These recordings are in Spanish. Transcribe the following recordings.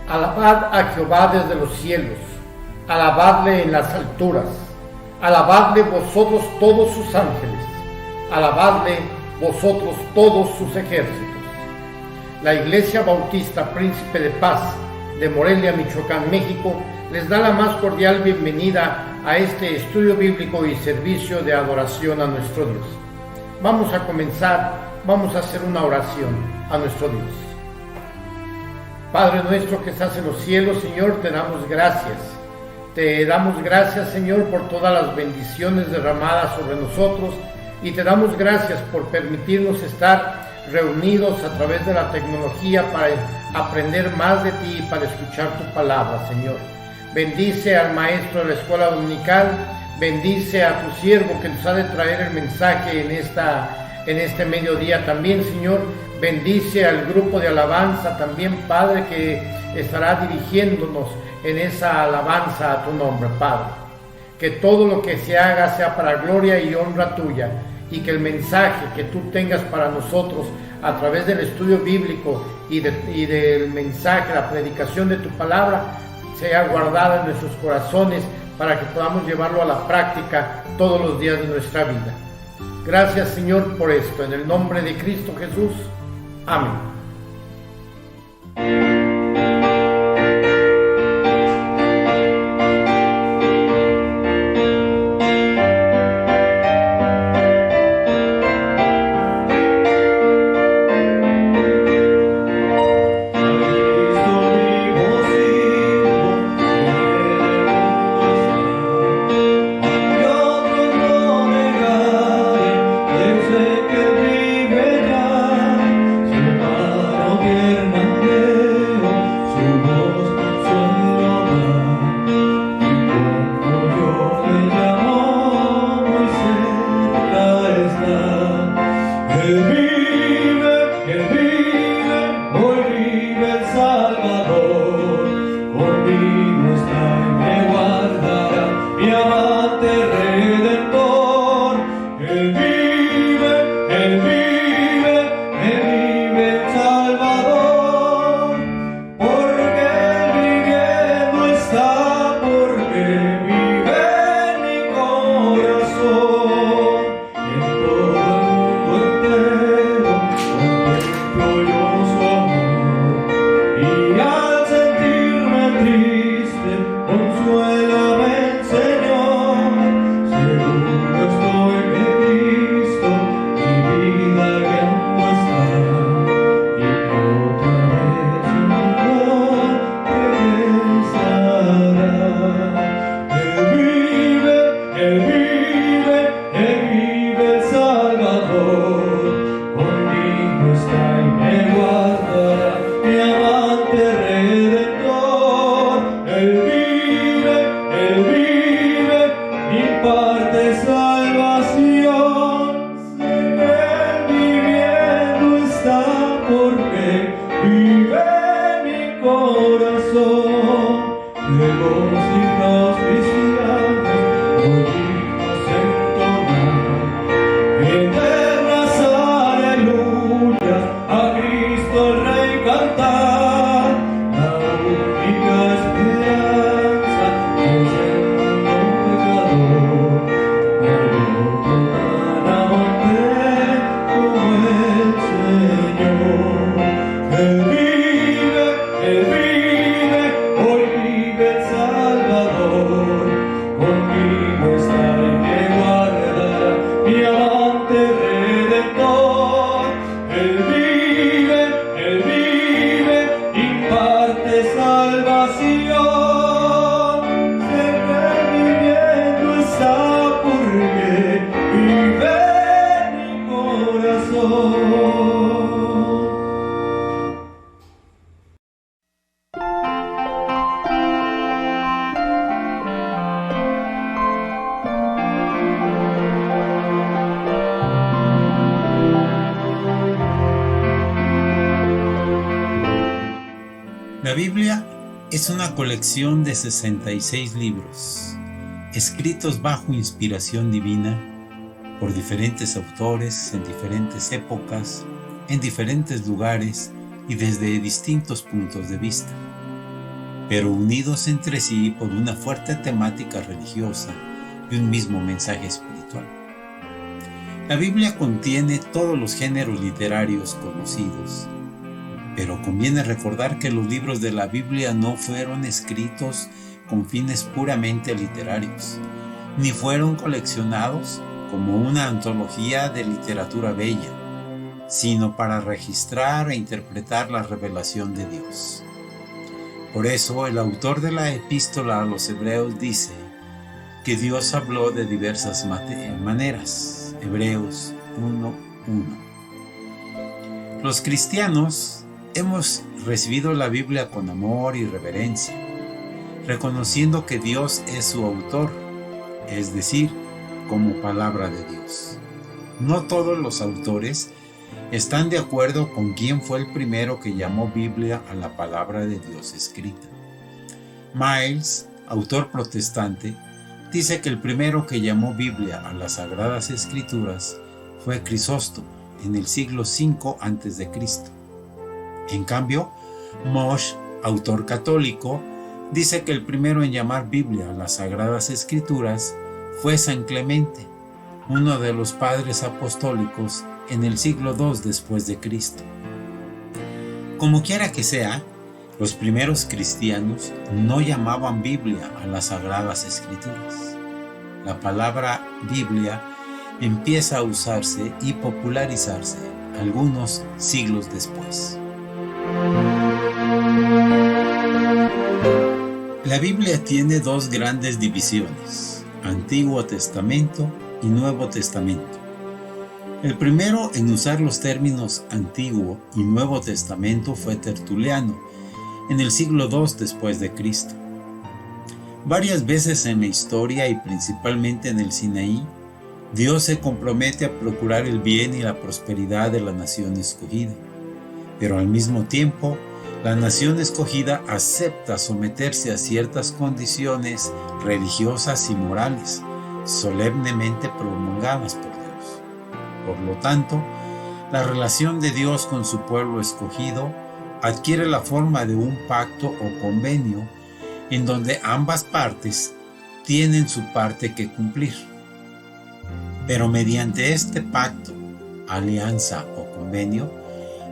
Alabad a Jehová desde los cielos, alabadle en las alturas, alabadle vosotros todos sus ángeles, alabadle vosotros todos sus ejércitos. La Iglesia Bautista Príncipe de Paz de Morelia, Michoacán, México, les da la más cordial bienvenida a este estudio bíblico y servicio de adoración a nuestro Dios. Vamos a comenzar, vamos a hacer una oración a nuestro Dios. Padre nuestro que estás en los cielos, Señor, te damos gracias. Te damos gracias, Señor, por todas las bendiciones derramadas sobre nosotros y te damos gracias por permitirnos estar reunidos a través de la tecnología para aprender más de ti y para escuchar tu palabra, Señor. Bendice al maestro de la escuela dominical, bendice a tu siervo que nos ha de traer el mensaje en este mediodía también, Señor. Bendice al grupo de alabanza también, Padre, que estará dirigiéndonos en esa alabanza a tu nombre, Padre. Que todo lo que se haga sea para gloria y honra tuya, y que el mensaje que tú tengas para nosotros a través del estudio bíblico y del mensaje, la predicación de tu palabra, sea guardada en nuestros corazones para que podamos llevarlo a la práctica todos los días de nuestra vida. Gracias, Señor, por esto. En el nombre de Cristo Jesús. Amén. La Biblia es una colección de 66 libros, escritos bajo inspiración divina por diferentes autores en diferentes épocas, en diferentes lugares y desde distintos puntos de vista. pero unidos entre sí por una fuerte temática religiosa y un mismo mensaje espiritual. La Biblia contiene todos los géneros literarios conocidos, pero conviene recordar que los libros de la Biblia no fueron escritos con fines puramente literarios, ni fueron coleccionados como una antología de literatura bella, sino para registrar e interpretar la revelación de Dios. Por eso el autor de la epístola a los Hebreos dice que Dios habló de diversas maneras. Hebreos 1:1. Los cristianos hemos recibido la Biblia con amor y reverencia, reconociendo que Dios es su autor, es decir, como palabra de Dios. No todos los autores están de acuerdo con quién fue el primero que llamó Biblia a la palabra de Dios escrita. Miles, autor protestante, dice que el primero que llamó Biblia a las Sagradas Escrituras fue Crisóstomo en el siglo V a.C. En cambio, Moshe, autor católico, dice que el primero en llamar Biblia a las Sagradas Escrituras fue San Clemente, uno de los padres apostólicos en el siglo II después de Cristo. Como quiera que sea, los primeros cristianos no llamaban Biblia a las Sagradas Escrituras. La palabra Biblia empieza a usarse y popularizarse algunos siglos después. La Biblia tiene dos grandes divisiones: Antiguo Testamento y Nuevo Testamento. El primero en usar los términos Antiguo y Nuevo Testamento fue Tertuliano, en el siglo II después de Cristo. Varias veces en la historia y principalmente en el Sinaí, Dios se compromete a procurar el bien y la prosperidad de la nación escogida, pero al mismo tiempo, la nación escogida acepta someterse a ciertas condiciones religiosas y morales, solemnemente promulgadas por Dios. Por lo tanto, la relación de Dios con su pueblo escogido adquiere la forma de un pacto o convenio en donde ambas partes tienen su parte que cumplir. Pero mediante este pacto, alianza o convenio,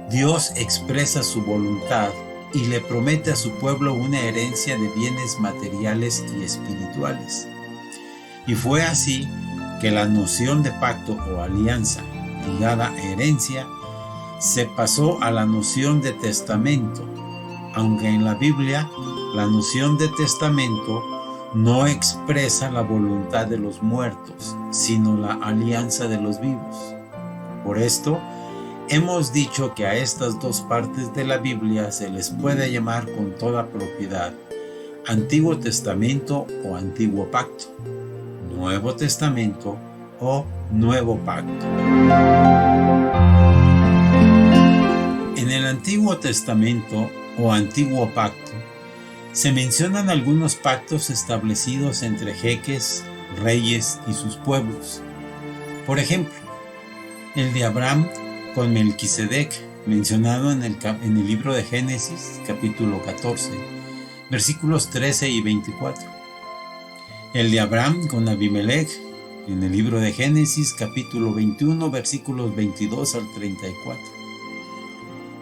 Dios expresa su voluntad y le promete a su pueblo una herencia de bienes materiales y espirituales. Y fue así que la noción de pacto o alianza ligada a herencia se pasó a la noción de testamento, aunque en la Biblia la noción de testamento no expresa la voluntad de los muertos, sino la alianza de los vivos. Por esto, hemos dicho que a estas dos partes de la Biblia se les puede llamar con toda propiedad Antiguo Testamento o Antiguo Pacto, Nuevo Testamento o Nuevo Pacto. En el Antiguo Testamento o Antiguo Pacto se mencionan algunos pactos establecidos entre jeques, reyes y sus pueblos. Por ejemplo, el de Abraham con Melquisedec, mencionado en el libro de Génesis, capítulo 14, versículos 13 y 24. El de Abraham con Abimelech, en el libro de Génesis, capítulo 21, versículos 22 al 34.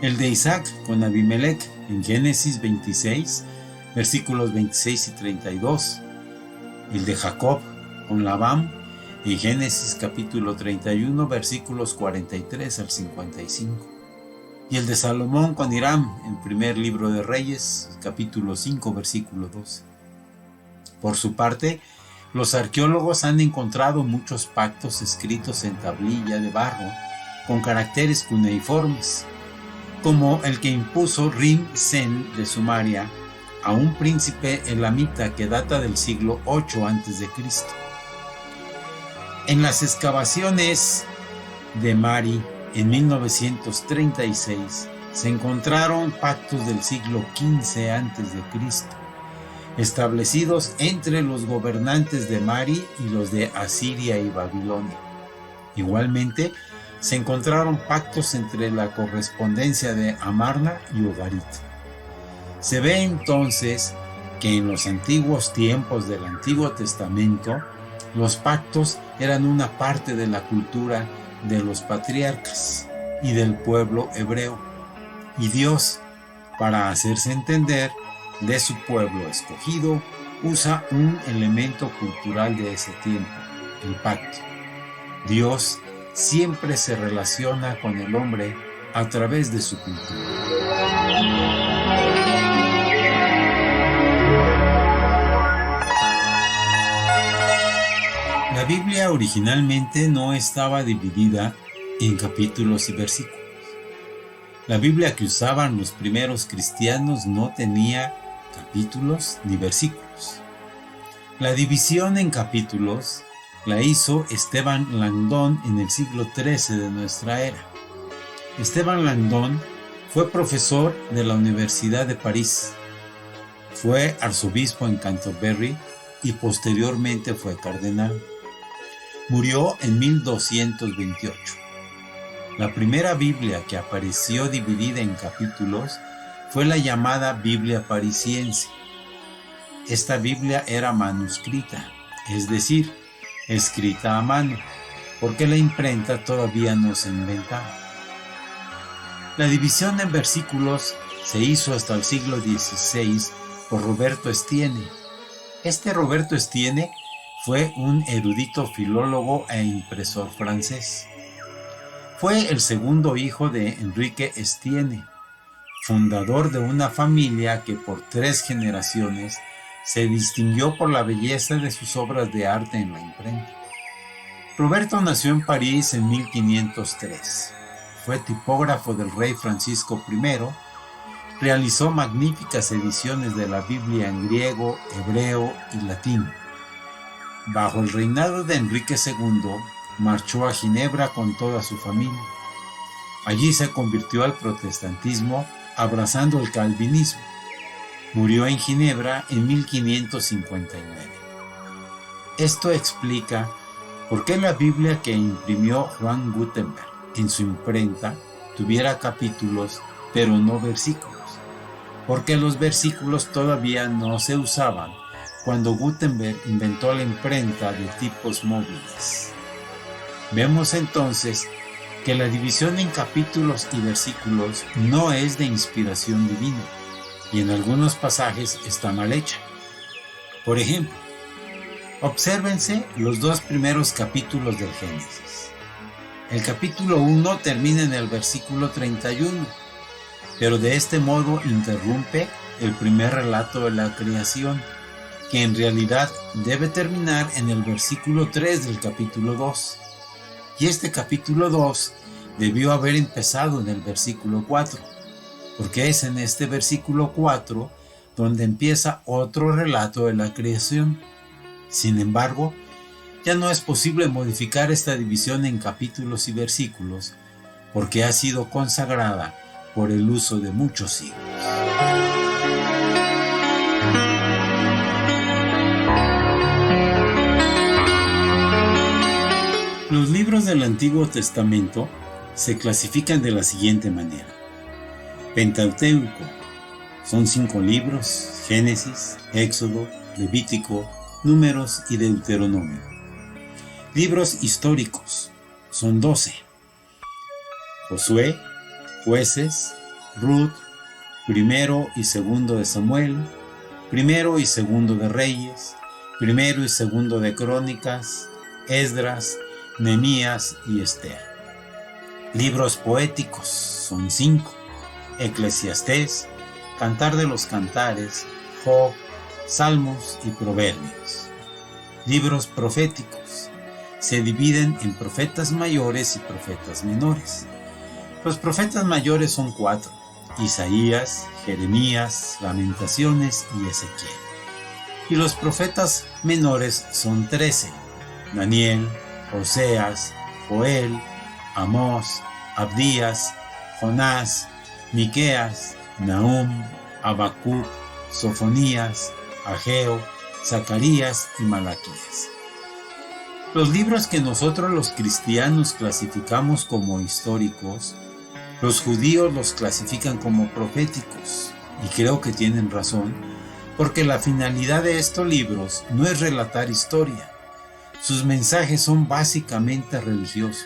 El de Isaac con Abimelech, en Génesis 26, versículos 26 y 32. El de Jacob con Labán, en Génesis capítulo 31, versículos 43 al 55. Y el de Salomón con Hiram, en primer libro de Reyes, capítulo 5, versículo 12. Por su parte, los arqueólogos han encontrado muchos pactos escritos en tablilla de barro, con caracteres cuneiformes, como el que impuso Rim-Sen de Sumeria a un príncipe elamita que data del siglo VIII a.C. En las excavaciones de Mari en 1936 se encontraron pactos del siglo XV a.C., establecidos entre los gobernantes de Mari y los de Asiria y Babilonia. Igualmente, se encontraron pactos entre la correspondencia de Amarna y Ugarit. Se ve entonces que en los antiguos tiempos del Antiguo Testamento, los pactos eran una parte de la cultura de los patriarcas y del pueblo hebreo. Y Dios, para hacerse entender de su pueblo escogido, usa un elemento cultural de ese tiempo, el pacto. Dios siempre se relaciona con el hombre a través de su cultura. La Biblia originalmente no estaba dividida en capítulos y versículos. La Biblia que usaban los primeros cristianos no tenía capítulos ni versículos. La división en capítulos la hizo Esteban Langdon en el siglo XIII de nuestra era. Esteban Langdon fue profesor de la Universidad de París, fue arzobispo en Canterbury y posteriormente fue cardenal. Murió en 1228. La primera Biblia que apareció dividida en capítulos fue la llamada Biblia Parisiense. Esta Biblia era manuscrita, es decir, escrita a mano, porque la imprenta todavía no se inventaba. La división en versículos se hizo hasta el siglo XVI por Roberto Estienne. Este Roberto Estienne fue un erudito filólogo e impresor francés. Fue el segundo hijo de Enrique Estienne, fundador de una familia que por 3 generaciones se distinguió por la belleza de sus obras de arte en la imprenta. Roberto nació en París en 1503. Fue tipógrafo del rey Francisco I. Realizó magníficas ediciones de la Biblia en griego, hebreo y latín. Bajo el reinado de Enrique II, marchó a Ginebra con toda su familia. Allí se convirtió al protestantismo, abrazando el calvinismo. Murió en Ginebra en 1559. Esto explica por qué la Biblia que imprimió Juan Gutenberg en su imprenta tuviera capítulos, pero no versículos, porque los versículos todavía no se usaban cuando Gutenberg inventó la imprenta de tipos móviles. Vemos entonces que la división en capítulos y versículos no es de inspiración divina, y en algunos pasajes está mal hecha. Por ejemplo, obsérvense los 2 primeros capítulos del Génesis. El capítulo 1 termina en el versículo 31, pero de este modo interrumpe el primer relato de la creación, que en realidad debe terminar en el versículo 3 del capítulo 2. Y este capítulo 2 debió haber empezado en el versículo 4, porque es en este versículo 4 donde empieza otro relato de la creación. Sin embargo, ya no es posible modificar esta división en capítulos y versículos, porque ha sido consagrada por el uso de muchos siglos. Los libros del Antiguo Testamento se clasifican de la siguiente manera. Pentateuco, son 5 libros: Génesis, Éxodo, Levítico, Números y Deuteronomio. Libros históricos, son 12. Josué, Jueces, Ruth, Primero y Segundo de Samuel, Primero y Segundo de Reyes, Primero y Segundo de Crónicas, Esdras, Nehemías y Esther. Libros poéticos, son 5. Eclesiastés, Cantar de los Cantares, Job, Salmos y Proverbios. Libros proféticos, se dividen en profetas mayores y profetas menores. Los profetas mayores son 4: Isaías, Jeremías, Lamentaciones y Ezequiel. Y los profetas menores son 13: Daniel, Oseas, Joel, Amós, Abdías, Jonás, Miqueas, Nahum, Habacuc, Sofonías, Ageo, Zacarías y Malaquías. Los libros que nosotros los cristianos clasificamos como históricos, los judíos los clasifican como proféticos, y creo que tienen razón, porque la finalidad de estos libros no es relatar historia. Sus mensajes son básicamente religiosos.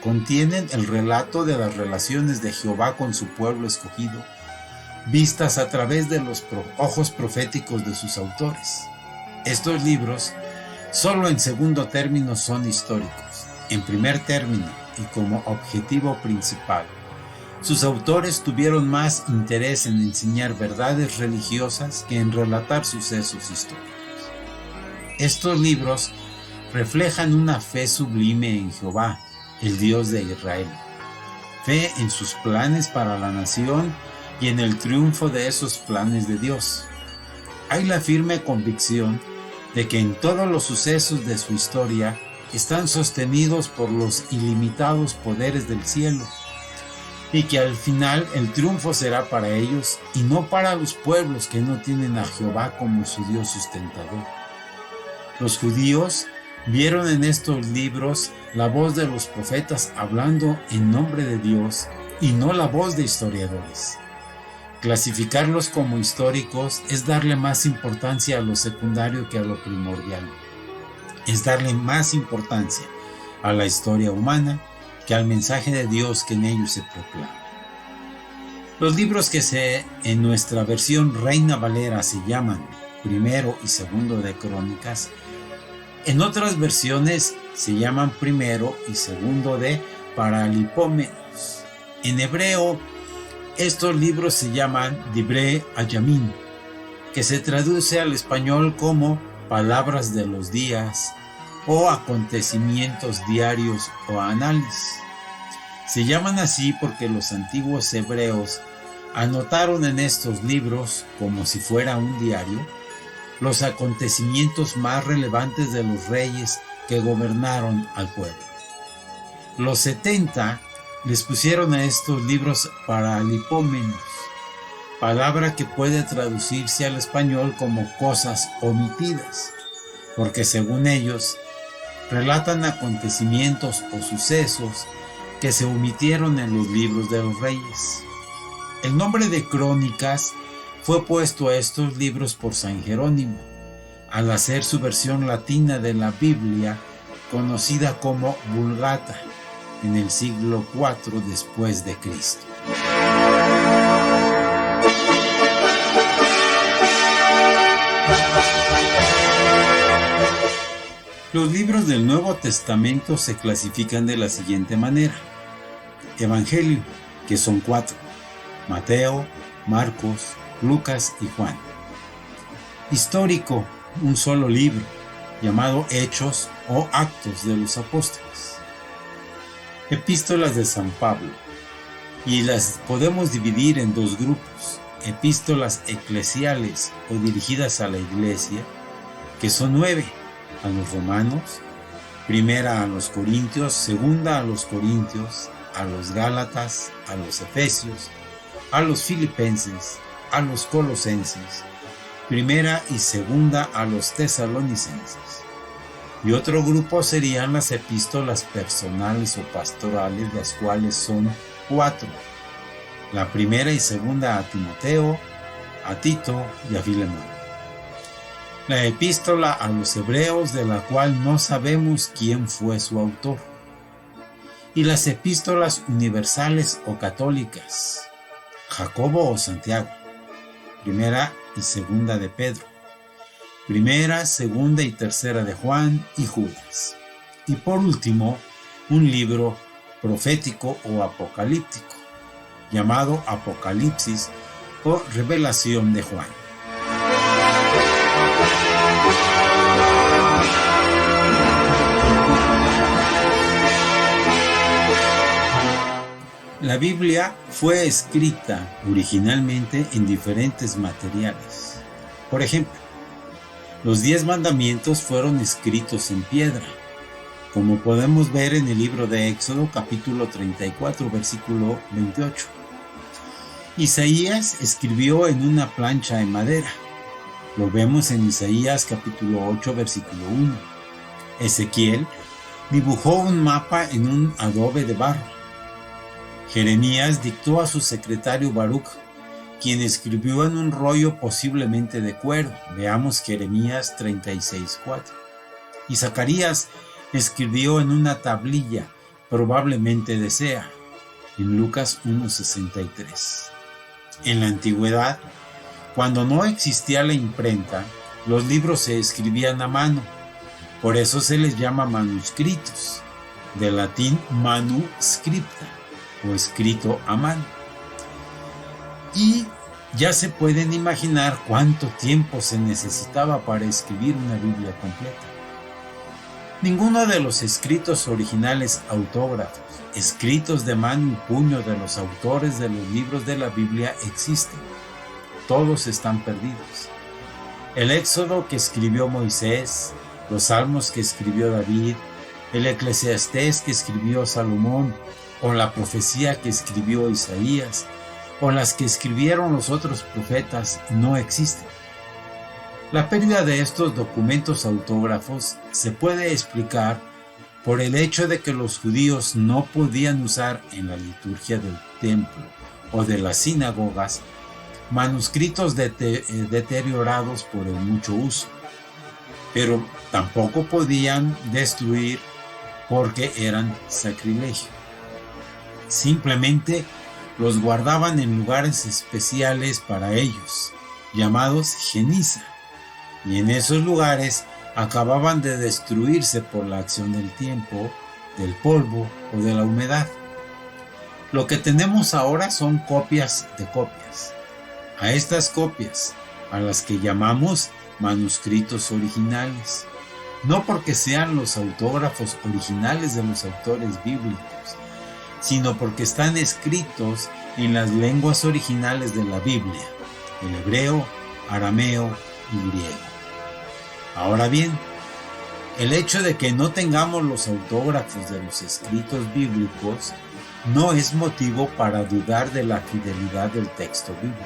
Contienen el relato de las relaciones de Jehová con su pueblo escogido, vistas a través de los ojos proféticos de sus autores. Estos libros, solo en segundo término, son históricos. En primer término, y como objetivo principal, sus autores tuvieron más interés en enseñar verdades religiosas que en relatar sucesos históricos. Estos libros reflejan una fe sublime en Jehová, el Dios de Israel, fe en sus planes para la nación y en el triunfo de esos planes de Dios. Hay la firme convicción de que en todos los sucesos de su historia están sostenidos por los ilimitados poderes del cielo, y que al final el triunfo será para ellos y no para los pueblos que no tienen a Jehová como su Dios sustentador. Los judíos vieron en estos libros la voz de los profetas hablando en nombre de Dios y no la voz de historiadores. Clasificarlos como históricos es darle más importancia a lo secundario que a lo primordial. Es darle más importancia a la historia humana que al mensaje de Dios que en ellos se proclama. Los libros que en nuestra versión Reina Valera se llaman Primero y Segundo de Crónicas, en otras versiones se llaman Primero y Segundo de Paralipómenos. En hebreo, estos libros se llaman Divrei Hayamim, que se traduce al español como Palabras de los días o acontecimientos diarios o anales. Se llaman así porque los antiguos hebreos anotaron en estos libros, como si fuera un diario, los acontecimientos más relevantes de los reyes que gobernaron al pueblo. Los 70 les pusieron a estos libros Paralipómenos, palabra que puede traducirse al español como cosas omitidas, porque según ellos, relatan acontecimientos o sucesos que se omitieron en los libros de los reyes. El nombre de Crónicas fue puesto a estos libros por San Jerónimo, al hacer su versión latina de la Biblia, conocida como Vulgata, en el siglo IV después de Cristo. Los libros del Nuevo Testamento se clasifican de la siguiente manera: Evangelio, que son 4, Mateo, Marcos, Lucas y Juan. Histórico, un solo libro, llamado Hechos o Actos de los Apóstoles. Epístolas de San Pablo, y las podemos dividir en dos grupos: epístolas eclesiales o dirigidas a la iglesia, que son 9, a los romanos, primera a los corintios, segunda a los corintios, a los gálatas, a los efesios, a los filipenses, a los colosenses, primera y segunda a los tesalonicenses. Y otro grupo serían las epístolas personales o pastorales, las cuales son 4. La primera y segunda a Timoteo, a Tito y a Filemón. La epístola a los hebreos, de la cual no sabemos quién fue su autor. Y las epístolas universales o católicas, Jacobo o Santiago, primera y segunda de Pedro, primera, segunda y tercera de Juan y Judas. Y por último, un libro profético o apocalíptico, llamado Apocalipsis o Revelación de Juan. La Biblia fue escrita originalmente en diferentes materiales. Por ejemplo, los 10 mandamientos fueron escritos en piedra, como podemos ver en el libro de Éxodo, capítulo 34, versículo 28. Isaías escribió en una plancha de madera. Lo vemos en Isaías, capítulo 8, versículo 1. Ezequiel dibujó un mapa en un adobe de barro. Jeremías dictó a su secretario Baruch, quien escribió en un rollo posiblemente de cuero. Veamos Jeremías 36:4. Y Zacarías escribió en una tablilla, probablemente de cera, en Lucas 1:63. En la antigüedad, cuando no existía la imprenta, los libros se escribían a mano. Por eso se les llama manuscritos, del latín manu scripta, o escrito a mano. Y ya se pueden imaginar cuánto tiempo se necesitaba para escribir una Biblia completa. Ninguno de los escritos originales autógrafos, escritos de mano y puño de los autores de los libros de la Biblia existen. Todos están perdidos. El Éxodo que escribió Moisés, los Salmos que escribió David, el Eclesiastés que escribió Salomón, o la profecía que escribió Isaías, o las que escribieron los otros profetas, no existen. La pérdida de estos documentos autógrafos se puede explicar por el hecho de que los judíos no podían usar en la liturgia del templo o de las sinagogas manuscritos deteriorados por el mucho uso, pero tampoco podían destruir porque eran sacrilegio. Simplemente los guardaban en lugares especiales para ellos, llamados geniza, y en esos lugares acababan de destruirse por la acción del tiempo, del polvo o de la humedad. Lo que tenemos ahora son copias de copias. A estas copias, a las que llamamos manuscritos originales, no porque sean los autógrafos originales de los autores bíblicos, sino porque están escritos en las lenguas originales de la Biblia, el hebreo, arameo y griego. Ahora bien, el hecho de que no tengamos los autógrafos de los escritos bíblicos no es motivo para dudar de la fidelidad del texto bíblico.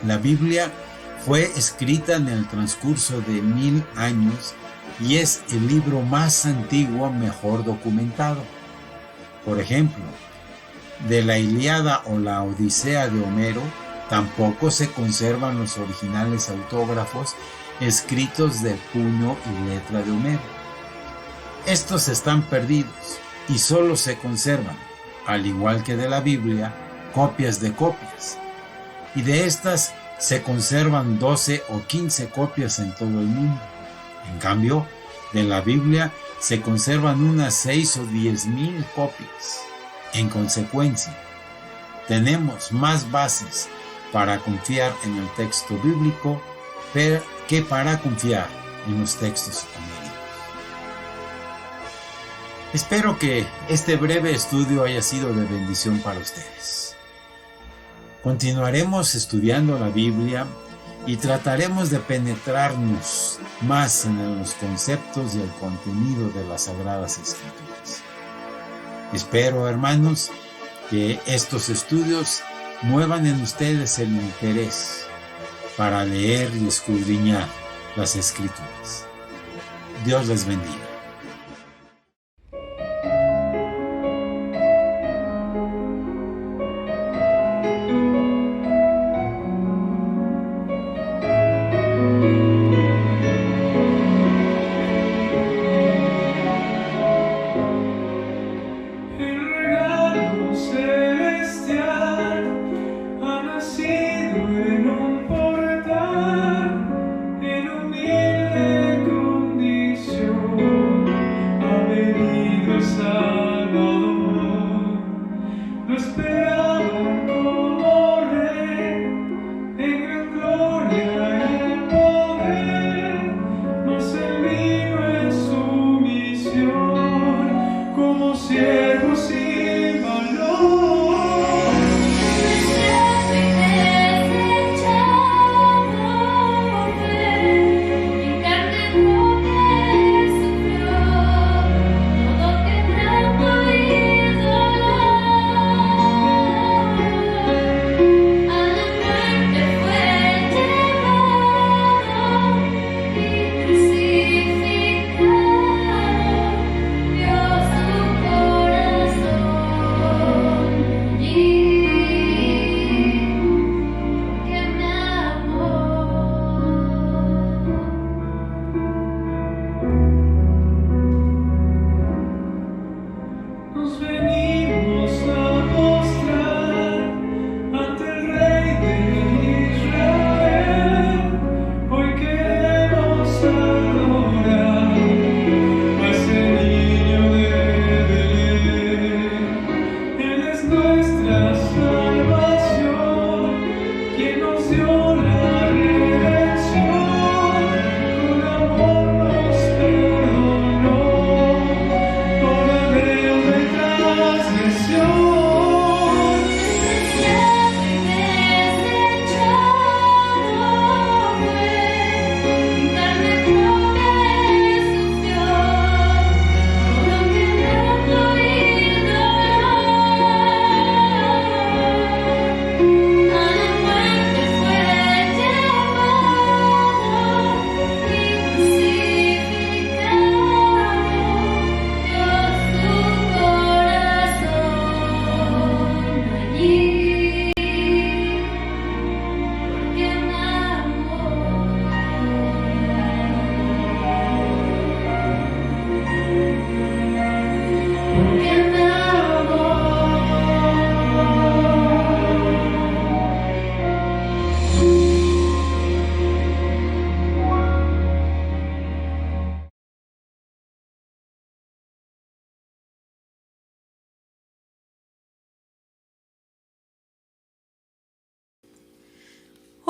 La Biblia fue escrita en el transcurso de 1000 años y es el libro más antiguo mejor documentado. Por ejemplo, de la Ilíada o la Odisea de Homero tampoco se conservan los originales autógrafos escritos de puño y letra de Homero. Estos están perdidos y solo se conservan, al igual que de la Biblia, copias de copias. Y de estas se conservan 12 o 15 copias en todo el mundo. En cambio, de la Biblia se conservan unas 6 o 10,000 copias. En consecuencia, tenemos más bases para confiar en el texto bíblico que para confiar en los textos homéricos. Espero que este breve estudio haya sido de bendición para ustedes. Continuaremos estudiando la Biblia y trataremos de penetrarnos más en los conceptos y el contenido de las Sagradas Escrituras. Espero, hermanos, que estos estudios muevan en ustedes el interés para leer y escudriñar las Escrituras. Dios les bendiga. En humilde condición.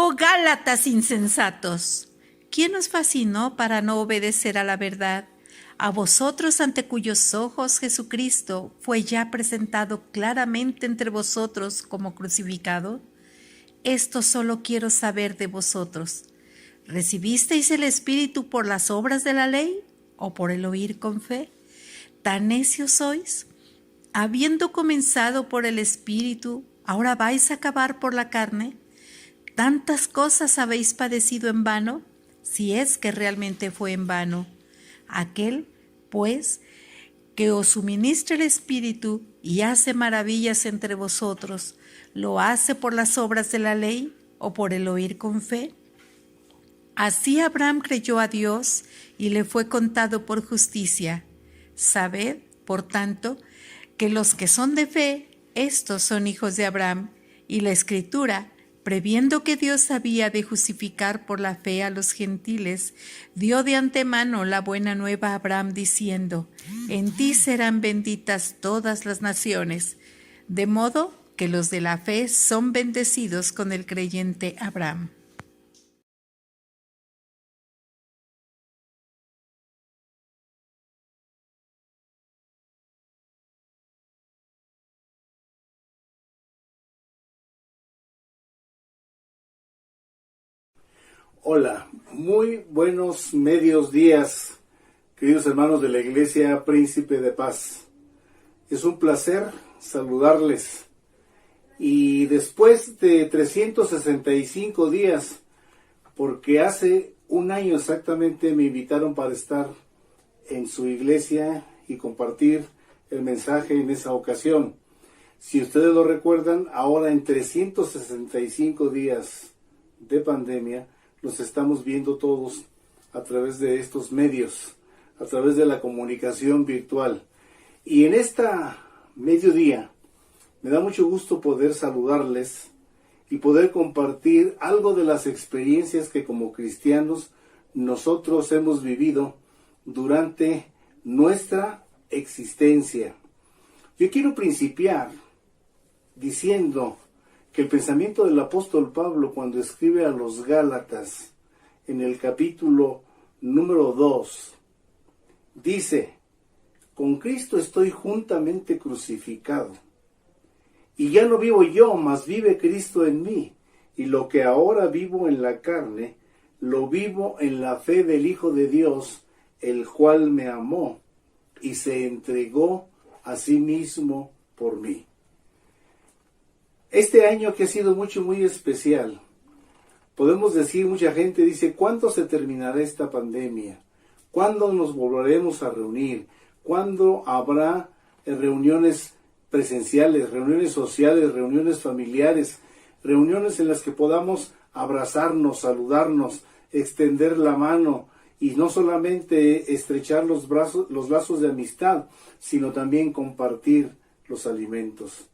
Oh Gálatas insensatos, ¿quién os fascinó para no obedecer a la verdad? A vosotros ante cuyos ojos Jesucristo fue ya presentado claramente entre vosotros como crucificado. Esto solo quiero saber de vosotros. ¿Recibisteis el Espíritu por las obras de la ley o por el oír con fe? ¿Tan necios sois? Habiendo comenzado por el Espíritu, ¿ahora vais a acabar por la carne? ¿Tantas cosas habéis padecido en vano? Si es que realmente fue en vano. Aquel, pues, que os suministra el Espíritu y hace maravillas entre vosotros, ¿lo hace por las obras de la ley o por el oír con fe? Así Abraham creyó a Dios y le fue contado por justicia. Sabed, por tanto, que los que son de fe, estos son hijos de Abraham, y la Escritura, previendo que Dios había de justificar por la fe a los gentiles, dio de antemano la buena nueva a Abraham diciendo: en ti serán benditas todas las naciones, de modo que los de la fe son bendecidos con el creyente Abraham. Hola, muy buenos medios días, queridos hermanos de la Iglesia Príncipe de Paz. Es un placer saludarles. Y después de 365 días, porque hace un año exactamente me invitaron para estar en su iglesia y compartir el mensaje en esa ocasión. Si ustedes lo recuerdan, ahora en 365 días de pandemia, los estamos viendo todos a través de estos medios, a través de la comunicación virtual. Y en esta mediodía me da mucho gusto poder saludarles y poder compartir algo de las experiencias que como cristianos nosotros hemos vivido durante nuestra existencia. Yo quiero principiar diciendo que el pensamiento del apóstol Pablo cuando escribe a los Gálatas en el capítulo número 2 dice: con Cristo estoy juntamente crucificado, y ya no vivo yo, mas vive Cristo en mí, y lo que ahora vivo en la carne, lo vivo en la fe del Hijo de Dios, el cual me amó y se entregó a sí mismo por mí. Este año que ha sido muy especial, podemos decir, mucha gente dice: ¿cuándo se terminará esta pandemia? ¿Cuándo nos volveremos a reunir? ¿Cuándo habrá reuniones presenciales, reuniones sociales, reuniones familiares, reuniones en las que podamos abrazarnos, saludarnos, extender la mano y no solamente estrechar los lazos de amistad, sino también compartir los alimentos?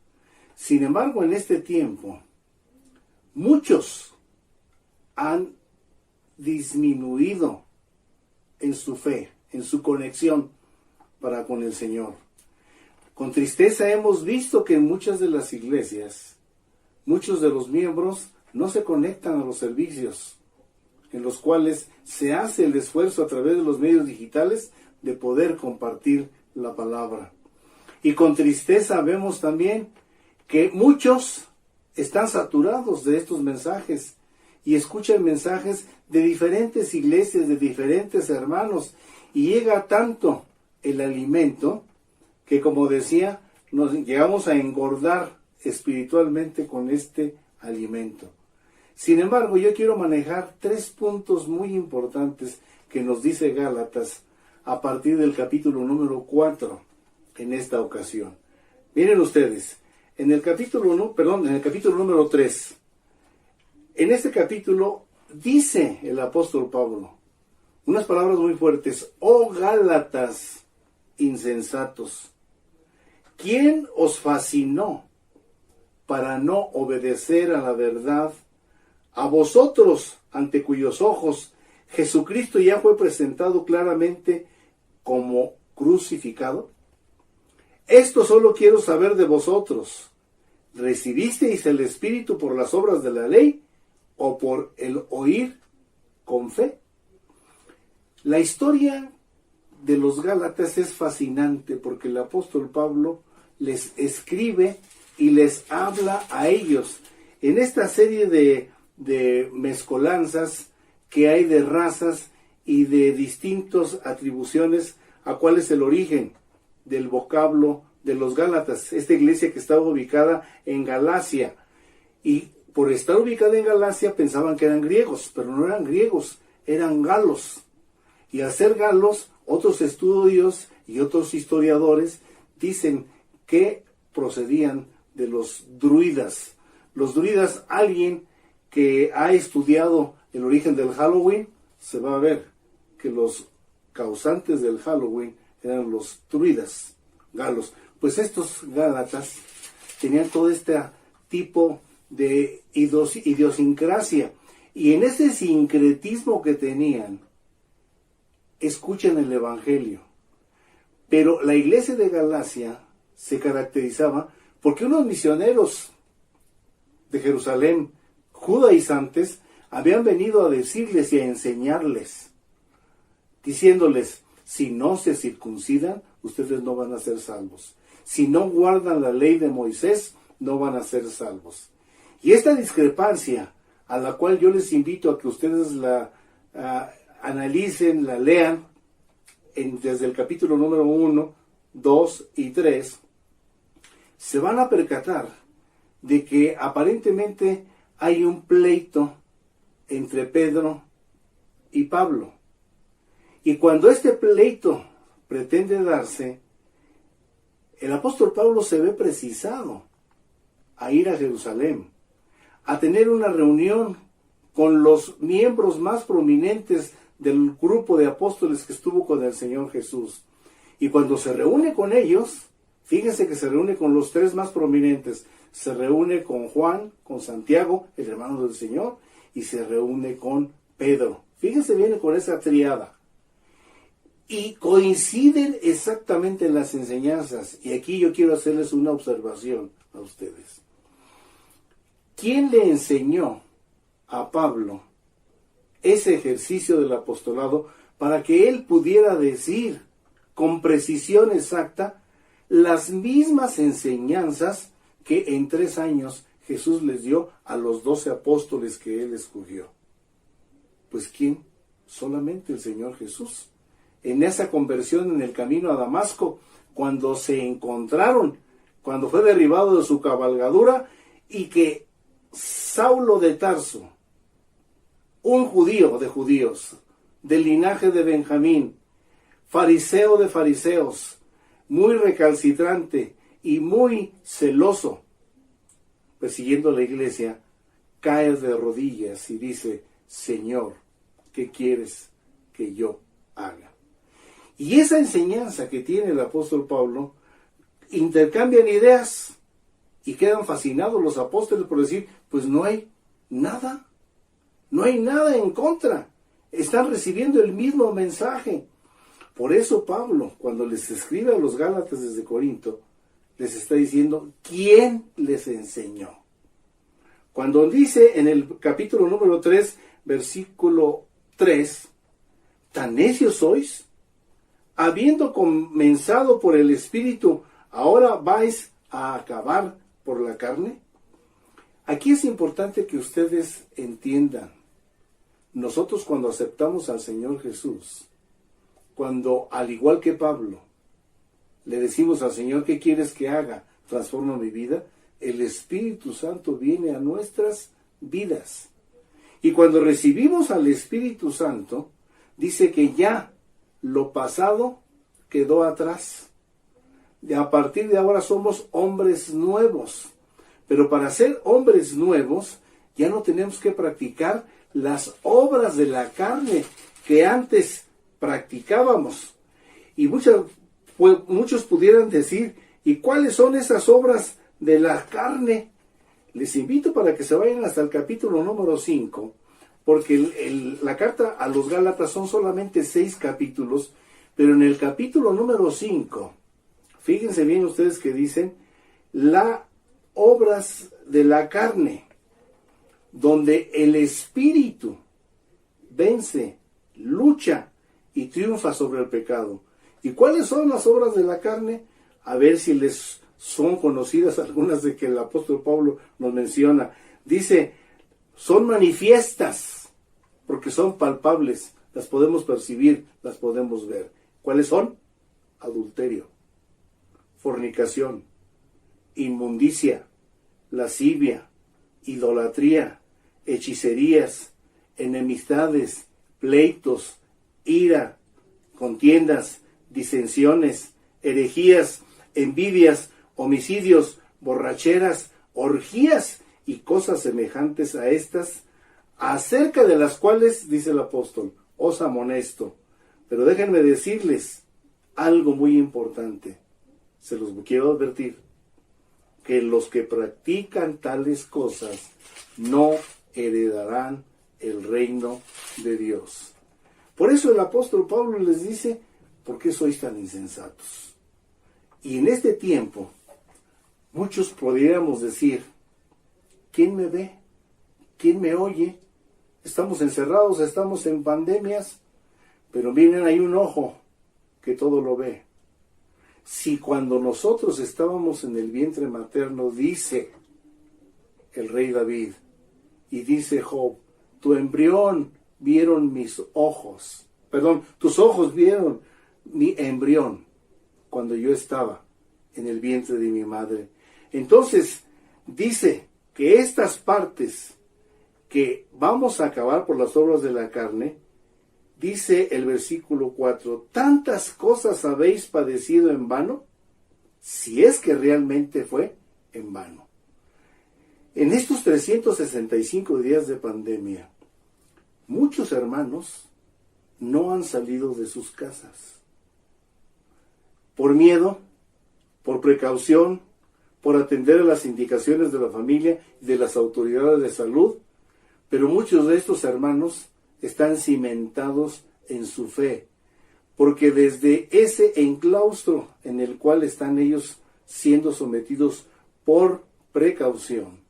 Sin embargo, en este tiempo, muchos han disminuido en su fe, en su conexión para con el Señor. Con tristeza hemos visto que en muchas de las iglesias, muchos de los miembros no se conectan a los servicios, en los cuales se hace el esfuerzo a través de los medios digitales de poder compartir la palabra. Y con tristeza vemos también que muchos están saturados de estos mensajes y escuchan mensajes de diferentes iglesias, de diferentes hermanos, y llega tanto el alimento que, como decía, nos llegamos a engordar espiritualmente con este alimento. Sin embargo, yo quiero manejar 3 puntos muy importantes que nos dice Gálatas a partir del capítulo número 4 en esta ocasión. Miren ustedes, en el capítulo número 3, en este capítulo dice el apóstol Pablo unas palabras muy fuertes: oh Gálatas insensatos, ¿quién os fascinó para no obedecer a la verdad? A vosotros, ante cuyos ojos Jesucristo ya fue presentado claramente como crucificado. Esto solo quiero saber de vosotros: ¿recibisteis el Espíritu por las obras de la ley o por el oír con fe. La historia de los Gálatas es fascinante porque el apóstol Pablo les escribe y les habla a ellos en esta serie de mezcolanzas que hay de razas y de distintas atribuciones a cuál es el origen del vocablo de los Gálatas, esta iglesia que estaba ubicada en Galacia, y por estar ubicada en Galacia pensaban que eran griegos, pero no eran griegos, eran galos, y al ser galos, otros estudios y otros historiadores dicen que procedían de los druidas. Los druidas, alguien que ha estudiado el origen del Halloween, se va a ver que los causantes del Halloween eran los druidas, galos. Pues estos gálatas tenían todo este tipo de idiosincrasia, y en ese sincretismo que tenían, escuchan el Evangelio. Pero la iglesia de Galacia se caracterizaba porque unos misioneros de Jerusalén, judaizantes, habían venido a decirles y a enseñarles, diciéndoles: si no se circuncidan, ustedes no van a ser salvos. Si no guardan la ley de Moisés, no van a ser salvos. Y esta discrepancia, a la cual yo les invito a que ustedes la analicen, la lean, desde el capítulo número 1, 2 y 3, se van a percatar de que aparentemente hay un pleito entre Pedro y Pablo. Y cuando este pleito pretende darse, el apóstol Pablo se ve precisado a ir a Jerusalén, a tener una reunión con los miembros más prominentes del grupo de apóstoles que estuvo con el Señor Jesús. Y cuando se reúne con ellos, fíjense que se reúne con los tres más prominentes. Se reúne con Juan, con Santiago, el hermano del Señor, y se reúne con Pedro. Fíjense bien con esa triada. Y coinciden exactamente en las enseñanzas. Y aquí yo quiero hacerles una observación a ustedes. ¿Quién le enseñó a Pablo ese ejercicio del apostolado para que él pudiera decir con precisión exacta las mismas enseñanzas que en 3 años Jesús les dio a los 12 apóstoles que él escogió? Pues ¿quién? Solamente el Señor Jesús. En esa conversión en el camino a Damasco, cuando se encontraron, cuando fue derribado de su cabalgadura, y que Saulo de Tarso, un judío de judíos, del linaje de Benjamín, fariseo de fariseos, muy recalcitrante y muy celoso, persiguiendo la iglesia, cae de rodillas y dice: Señor, ¿qué quieres que yo haga? Y esa enseñanza que tiene el apóstol Pablo, intercambian ideas y quedan fascinados los apóstoles por decir: pues no hay nada en contra, están recibiendo el mismo mensaje. Por eso Pablo, cuando les escribe a los Gálatas desde Corinto, les está diciendo quién les enseñó. Cuando dice en el capítulo número 3, versículo 3, ¿tan necios sois? Habiendo comenzado por el Espíritu, ¿ahora vais a acabar por la carne? Aquí es importante que ustedes entiendan. Nosotros, cuando aceptamos al Señor Jesús, cuando, al igual que Pablo, le decimos al Señor: ¿qué quieres que haga? Transforma mi vida. El Espíritu Santo viene a nuestras vidas. Y cuando recibimos al Espíritu Santo, dice que ya lo pasado quedó atrás. A partir de ahora somos hombres nuevos. Pero para ser hombres nuevos, ya no tenemos que practicar las obras de la carne que antes practicábamos. Y muchos pudieran decir: ¿y cuáles son esas obras de la carne? Les invito para que se vayan hasta el capítulo número 5, porque la carta a los Gálatas son solamente 6 capítulos, pero en el capítulo número 5, fíjense bien ustedes que dicen: las obras de la carne. donde el Espíritu vence, lucha y triunfa sobre el pecado. ¿Y cuáles son las obras de la carne? A ver si les son conocidas algunas de que el apóstol Pablo nos menciona. Dice, son manifiestas, porque son palpables, las podemos percibir, las podemos ver. ¿Cuáles son? Adulterio, fornicación, inmundicia, lascivia, idolatría, hechicerías, enemistades, pleitos, ira, contiendas, disensiones, herejías, envidias, homicidios, borracheras, orgías y cosas semejantes a estas, acerca de las cuales, dice el apóstol, os amonesto. Pero déjenme decirles algo muy importante, se los quiero advertir, que los que practican tales cosas no heredarán el reino de Dios. Por eso el apóstol Pablo les dice, ¿por qué sois tan insensatos? Y en este tiempo, muchos podríamos decir, ¿quién me ve? ¿Quién me oye? Estamos encerrados, estamos en pandemias, pero miren, hay un ojo que todo lo ve. Si cuando nosotros estábamos en el vientre materno, dice el rey David, y dice Job, tu embrión vieron mis ojos, tus ojos vieron mi embrión cuando yo estaba en el vientre de mi madre. Entonces, dice que estas partes que vamos a acabar por las obras de la carne, dice el versículo 4, ¿tantas cosas habéis padecido en vano? Si es que realmente fue en vano. En estos 365 días de pandemia, muchos hermanos no han salido de sus casas. Por miedo, por precaución, por atender a las indicaciones de la familia y de las autoridades de salud, pero muchos de estos hermanos están cimentados en su fe, porque desde ese enclaustro en el cual están ellos siendo sometidos por precaución,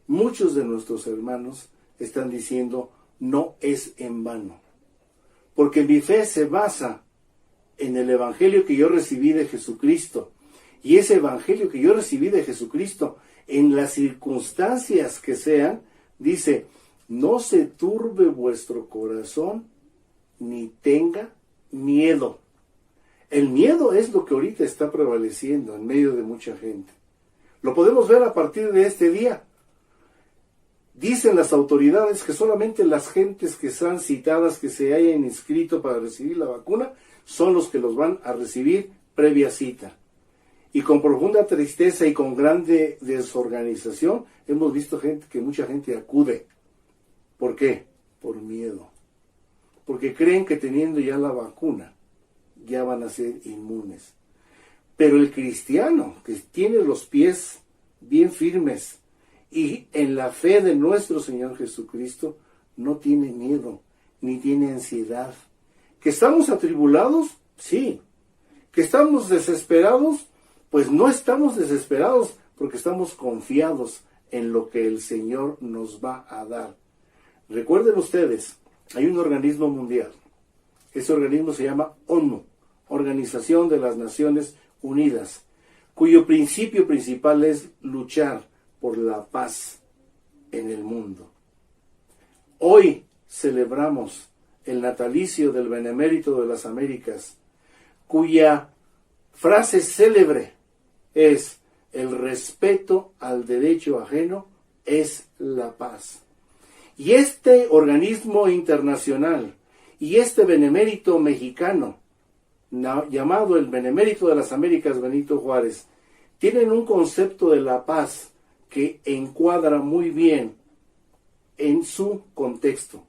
muchos de nuestros hermanos están diciendo, no es en vano, porque mi fe se basa en el evangelio que yo recibí de Jesucristo, y ese evangelio que yo recibí de Jesucristo, en las circunstancias que sean, dice, no se turbe vuestro corazón, ni tenga miedo. El miedo es lo que ahorita está prevaleciendo en medio de mucha gente. Lo podemos ver a partir de este día. Dicen las autoridades que solamente las gentes que están citadas, que se hayan inscrito para recibir la vacuna, son los que los van a recibir previa cita. Y con profunda tristeza y con grande desorganización, hemos visto que mucha gente acude. ¿Por qué? Por miedo. Porque creen que teniendo ya la vacuna, ya van a ser inmunes. Pero el cristiano que tiene los pies bien firmes y en la fe de nuestro Señor Jesucristo, no tiene miedo, ni tiene ansiedad. ¿Que estamos atribulados? Sí. ¿Que estamos desesperados? Pues no estamos desesperados, porque estamos confiados en lo que el Señor nos va a dar. Recuerden ustedes, hay un organismo mundial. Ese organismo se llama ONU, Organización de las Naciones Unidas, cuyo principio principal es luchar por la paz en el mundo. Hoy celebramos el natalicio del Benemérito de las Américas, cuya frase célebre es: el respeto al derecho ajeno es la paz. Y este organismo internacional y este benemérito mexicano, llamado el Benemérito de las Américas Benito Juárez, tienen un concepto de la paz que encuadra muy bien en su contexto.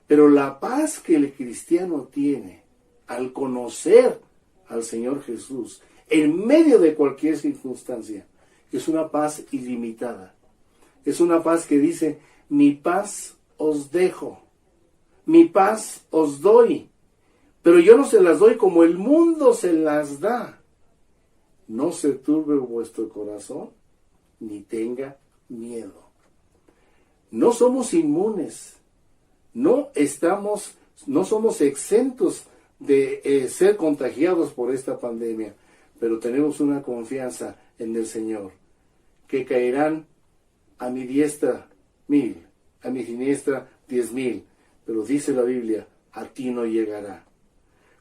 Pero la paz que el cristiano tiene al conocer al Señor Jesús en medio de cualquier circunstancia es una paz ilimitada. Es una paz que dice: mi paz os dejo, mi paz os doy, pero yo no se las doy como el mundo se las da. No se turbe vuestro corazón, ni tenga miedo. No somos inmunes, no somos exentos de ser contagiados por esta pandemia, pero tenemos una confianza en el Señor, que caerán a mi diestra 1000, a mi siniestra 10,000, pero dice la Biblia, a ti no llegará.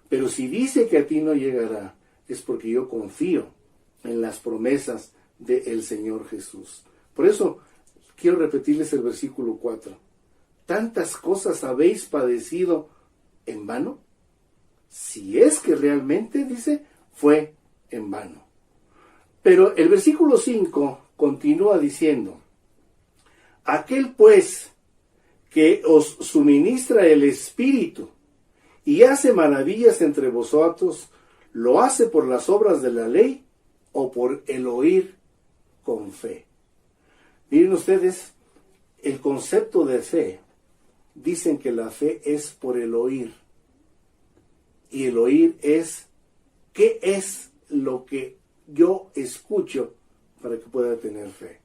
Pero si dice que a ti no llegará, es porque yo confío en las promesas del Señor Jesús. Por eso quiero repetirles el versículo 4. ¿Tantas cosas habéis padecido en vano? Si es que realmente, dice, fue en vano. Pero el versículo 5 continúa diciendo, aquel pues que os suministra el Espíritu y hace maravillas entre vosotros, ¿lo hace por las obras de la ley o por el oír con fe? Miren ustedes, el concepto de fe, dicen que la fe es por el oír. Y el oír es, ¿qué es lo que yo escucho para que pueda tener fe?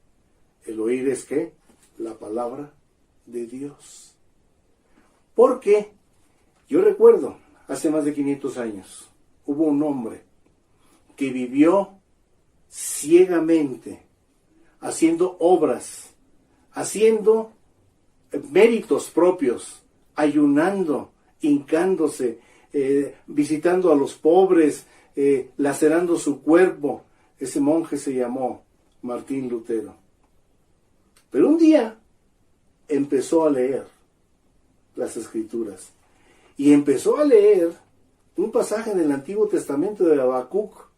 El oír es, ¿qué? La palabra de Dios. Porque yo recuerdo, hace más de 500 años, hubo un hombre que vivió ciegamente, haciendo obras, haciendo méritos propios, ayunando, hincándose, visitando a los pobres, lacerando su cuerpo. Ese monje se llamó Martín Lutero. Pero un día empezó a leer las Escrituras y empezó a leer un pasaje del Antiguo Testamento de Habacuc,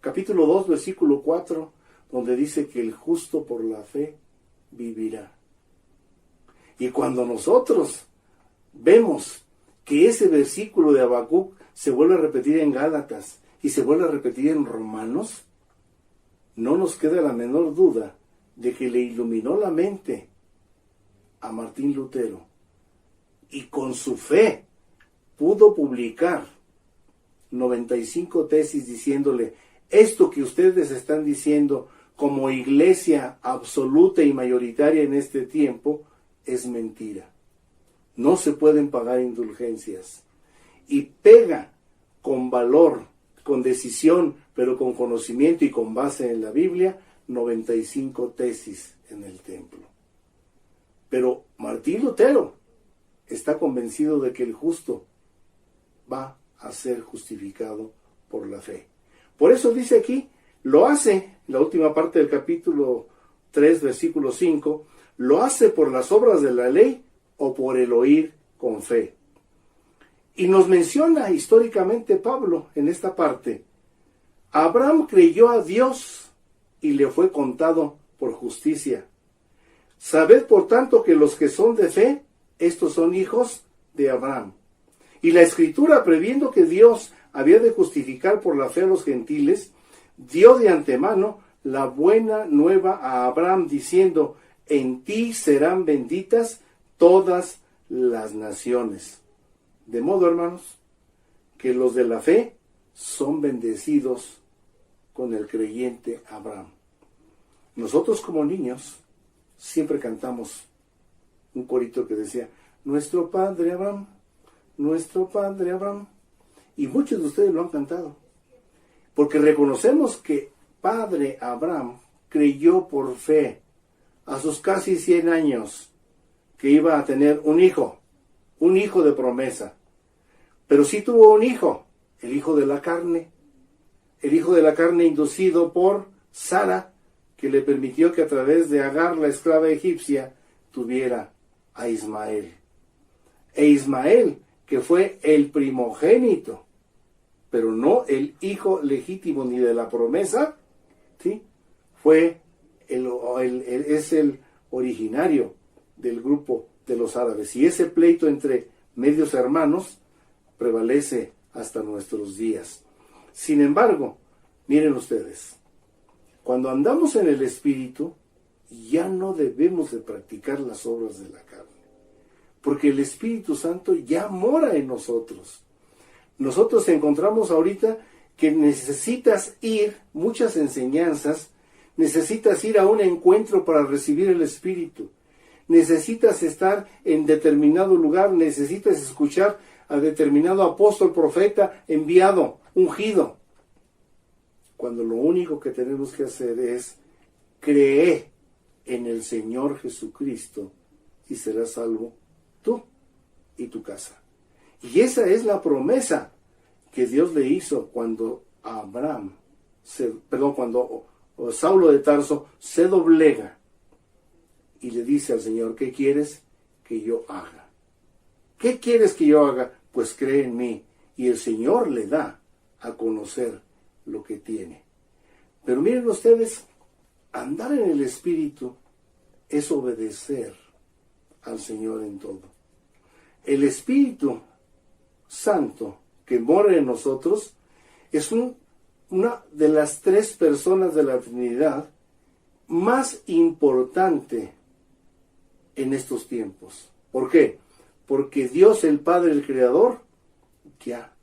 capítulo 2, versículo 4, donde dice que el justo por la fe vivirá. Y cuando nosotros vemos que ese versículo de Habacuc se vuelve a repetir en Gálatas y se vuelve a repetir en Romanos, no nos queda la menor duda de que le iluminó la mente a Martín Lutero y con su fe pudo publicar 95 tesis diciéndole, esto que ustedes están diciendo como iglesia absoluta y mayoritaria en este tiempo es mentira. No se pueden pagar indulgencias. Y pega con valor, con decisión, pero con conocimiento y con base en la Biblia, 95 tesis en el templo. Pero Martín Lutero está convencido de que el justo va a ser justificado por la fe. Por eso dice aquí, lo hace, la última parte del capítulo 3, versículo 5, lo hace por las obras de la ley o por el oír con fe. Y nos menciona históricamente Pablo en esta parte, Abraham creyó a Dios y le fue contado por justicia. Sabed por tanto que los que son de fe, estos son hijos de Abraham. Y la Escritura, previendo que Dios había de justificar por la fe a los gentiles, dio de antemano la buena nueva a Abraham, diciendo, en ti serán benditas todas las naciones. De modo, hermanos, que los de la fe son bendecidos con el creyente Abraham. Nosotros como niños siempre cantamos un corito que decía, nuestro padre Abraham, nuestro padre Abraham. Y muchos de ustedes lo han cantado. Porque reconocemos que padre Abraham creyó por fe a sus casi 100 años que iba a tener un hijo de promesa. Pero sí tuvo un hijo, el hijo de la carne inducido por Sara, que le permitió que a través de Agar, la esclava egipcia, tuviera a Ismael. E Ismael, que fue el primogénito, pero no el hijo legítimo ni de la promesa, ¿sí? Es el originario del grupo de los árabes. Y ese pleito entre medios hermanos prevalece hasta nuestros días. Sin embargo, miren ustedes, cuando andamos en el Espíritu, ya no debemos de practicar las obras de la carne, porque el Espíritu Santo ya mora en nosotros. Nosotros encontramos ahorita que necesitas ir, muchas enseñanzas, necesitas ir a un encuentro para recibir el Espíritu. necesitas estar en determinado lugar, necesitas escuchar a determinado apóstol, profeta, enviado, ungido. Cuando lo único que tenemos que hacer es creer en el Señor Jesucristo y serás salvo tú y tu casa. Y esa es la promesa que Dios le hizo cuando cuando Saulo de Tarso se doblega y le dice al Señor: ¿qué quieres que yo haga? ¿Qué quieres que yo haga? Pues cree en mí. Y el Señor le da a conocer lo que tiene. Pero miren ustedes, andar en el Espíritu es obedecer al Señor en todo. El Espíritu Santo que mora en nosotros es una de las tres personas de la Trinidad más importante en estos tiempos. ¿Por qué? Porque Dios el Padre, el Creador, ya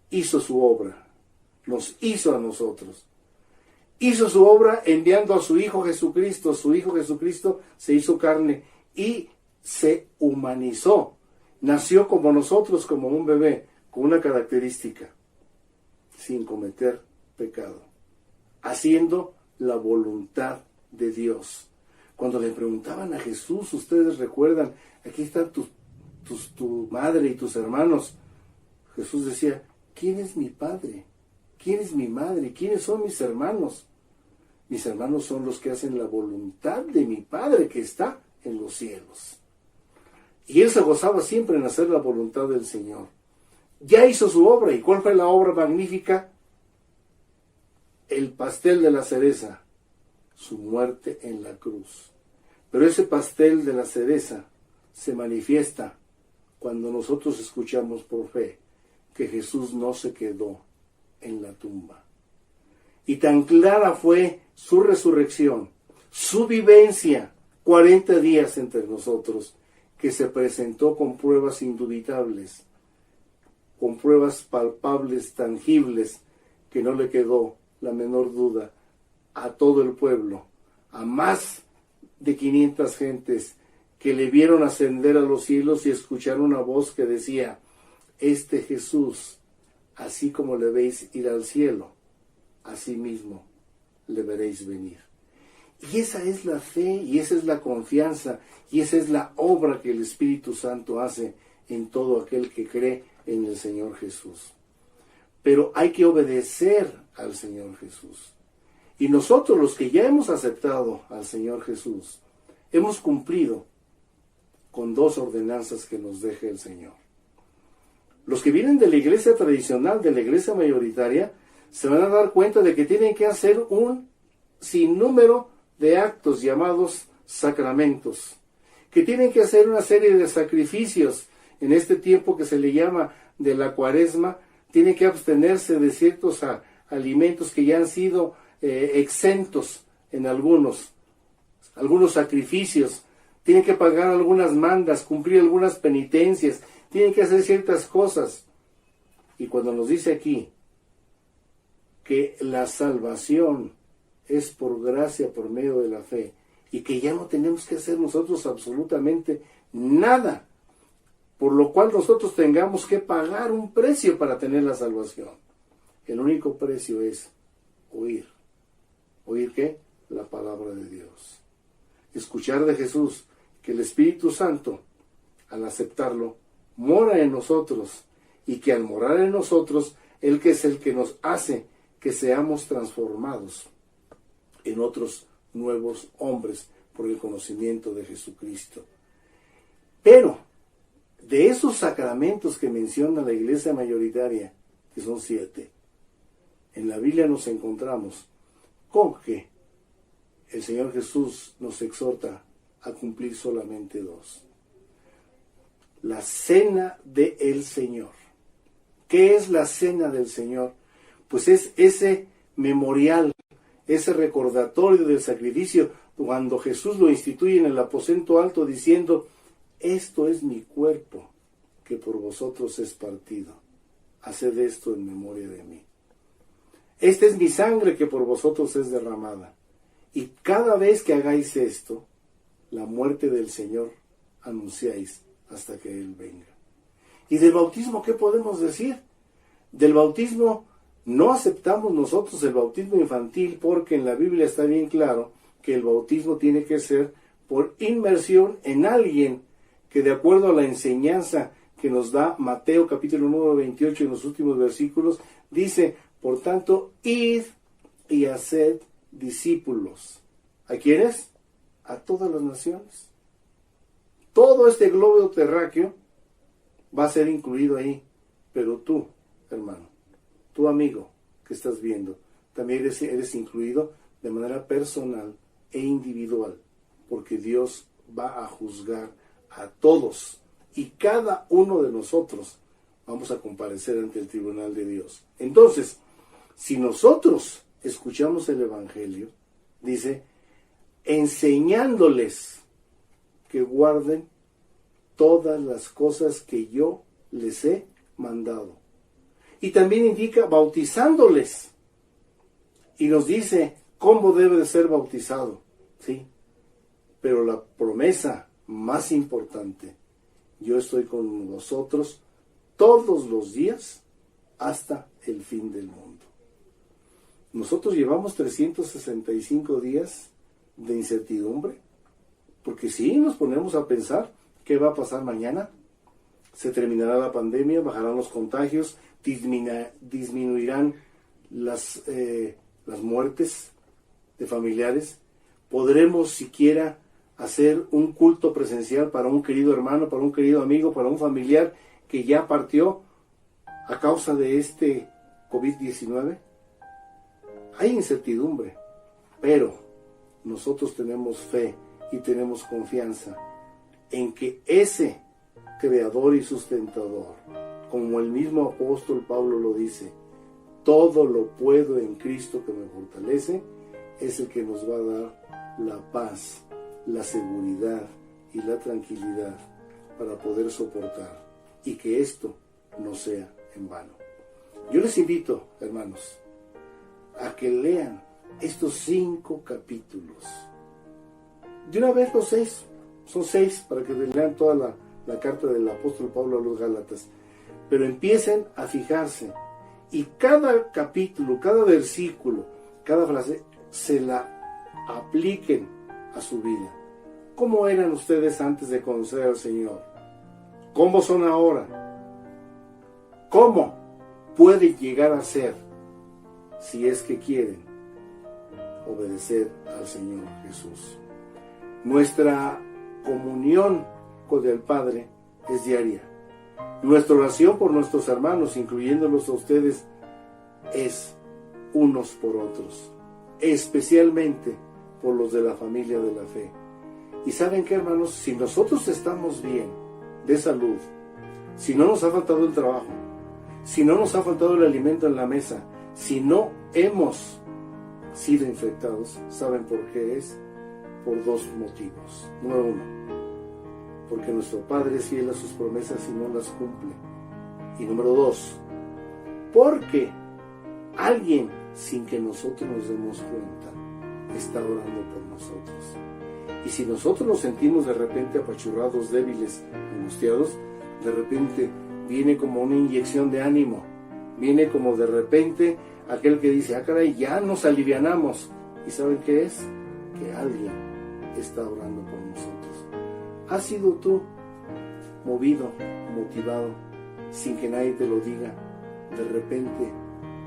hizo su obra, nos hizo a nosotros. Hizo su obra enviando a su Hijo Jesucristo. Su Hijo Jesucristo se hizo carne y se humanizó. Nació como nosotros, como un bebé, con una característica: sin cometer pecado, haciendo la voluntad de Dios. Cuando le preguntaban a Jesús, ustedes recuerdan, aquí están tu madre y tus hermanos. Jesús decía: ¿quién es mi padre? ¿Quién es mi madre? ¿Quiénes son mis hermanos? Mis hermanos son los que hacen la voluntad de mi Padre que está en los cielos. Y él se gozaba siempre en hacer la voluntad del Señor. Ya hizo su obra. ¿Y cuál fue la obra magnífica? El pastel de la cereza, su muerte en la cruz. Pero ese pastel de la cereza se manifiesta cuando nosotros escuchamos por fe que Jesús no se quedó en la tumba. Y tan clara fue su resurrección, su vivencia, 40 días entre nosotros, que se presentó con pruebas indubitables, con pruebas palpables, tangibles, que no le quedó la menor duda a todo el pueblo, a más de 500 gentes que le vieron ascender a los cielos y escucharon una voz que decía: este Jesús, así como le veis ir al cielo, así mismo le veréis venir. Y esa es la fe, y esa es la confianza, y esa es la obra que el Espíritu Santo hace en todo aquel que cree en el Señor Jesús. Pero hay que obedecer al Señor Jesús. Y nosotros, los que ya hemos aceptado al Señor Jesús, hemos cumplido con dos ordenanzas que nos deja el Señor. Los que vienen de la iglesia tradicional, de la iglesia mayoritaria, se van a dar cuenta de que tienen que hacer un sinnúmero de actos llamados sacramentos, que tienen que hacer una serie de sacrificios. En este tiempo que se le llama de la Cuaresma, tienen que abstenerse de ciertos alimentos que ya han sido exentos en algunos sacrificios. Tienen que pagar algunas mandas, cumplir algunas penitencias, tienen que hacer ciertas cosas. Y cuando nos dice aquí que la salvación es por gracia, por medio de la fe, y que ya no tenemos que hacer nosotros absolutamente nada, por lo cual nosotros tengamos que pagar un precio para tener la salvación. El único precio es oír. ¿Oír qué? La palabra de Dios. Escuchar de Jesús, que el Espíritu Santo, al aceptarlo, mora en nosotros, y que al morar en nosotros, Él que es el que nos hace que seamos transformados en otros nuevos hombres por el conocimiento de Jesucristo. Pero de esos sacramentos que menciona la iglesia mayoritaria, que son 7, en la Biblia nos encontramos con que el Señor Jesús nos exhorta a cumplir solamente 2. La cena del Señor. ¿Qué es la cena del Señor? Pues es ese memorial, ese recordatorio del sacrificio, cuando Jesús lo instituye en el aposento alto diciendo: esto es mi cuerpo, que por vosotros es partido. Haced esto en memoria de mí. Esta es mi sangre, que por vosotros es derramada. Y cada vez que hagáis esto, la muerte del Señor anunciáis hasta que Él venga. ¿Y del bautismo qué podemos decir? Del bautismo no aceptamos nosotros el bautismo infantil, porque en la Biblia está bien claro que el bautismo tiene que ser por inmersión en alguien que, de acuerdo a la enseñanza que nos da Mateo capítulo número 28 en los últimos versículos, dice: por tanto, id y haced discípulos. ¿A quiénes? A todas las naciones. Todo este globo terráqueo va a ser incluido ahí. Pero tú, hermano, tu amigo que estás viendo, también eres incluido de manera personal e individual, porque Dios va a juzgar a todos, y cada uno de nosotros vamos a comparecer ante el tribunal de Dios. Entonces, si nosotros escuchamos el Evangelio, dice, enseñándoles que guarden todas las cosas que yo les he mandado. Y también indica bautizándoles. Y nos dice cómo debe de ser bautizado. ¿Sí? Pero la promesa más importante: yo estoy con vosotros todos los días hasta el fin del mundo. Nosotros llevamos 365 días de incertidumbre, porque si nos ponemos a pensar qué va a pasar mañana, se terminará la pandemia, bajarán los contagios, disminuirán las muertes de familiares, podremos siquiera hacer un culto presencial para un querido hermano, para un querido amigo, para un familiar que ya partió a causa de este COVID-19. Hay incertidumbre, pero nosotros tenemos fe y tenemos confianza en que ese creador y sustentador, como el mismo apóstol Pablo lo dice, todo lo puedo en Cristo que me fortalece, es el que nos va a dar la paz, la seguridad y la tranquilidad para poder soportar, y que esto no sea en vano. Yo les invito, hermanos, a que lean estos 5 capítulos. De una vez los 6, son 6 para que lean toda la carta del apóstol Pablo a los Gálatas, pero empiecen a fijarse, y cada capítulo, cada versículo, cada frase, se la apliquen a su vida. ¿Cómo eran ustedes antes de conocer al Señor? ¿Cómo son ahora? ¿Cómo pueden llegar a ser, si es que quieren obedecer al Señor Jesús? Nuestra comunión con el Padre es diaria. Nuestra oración por nuestros hermanos, incluyéndolos a ustedes, es unos por otros, especialmente por los de la familia de la fe. Y ¿saben qué, hermanos? Si nosotros estamos bien de salud, si no nos ha faltado el trabajo, si no nos ha faltado el alimento en la mesa, si no hemos sido infectados, ¿saben por qué es? Por 2 motivos. Número 1, porque nuestro Padre es fiel a sus promesas y no las cumple. Y número 2, porque alguien, sin que nosotros nos demos cuenta, está orando por nosotros. Y si nosotros nos sentimos de repente apachurrados, débiles, angustiados, de repente viene como una inyección de ánimo, viene como de repente aquel que dice, caray, ya nos alivianamos. ¿Y saben qué es? Que alguien está orando por nosotros. ¿Has sido tú movido, motivado, sin que nadie te lo diga, de repente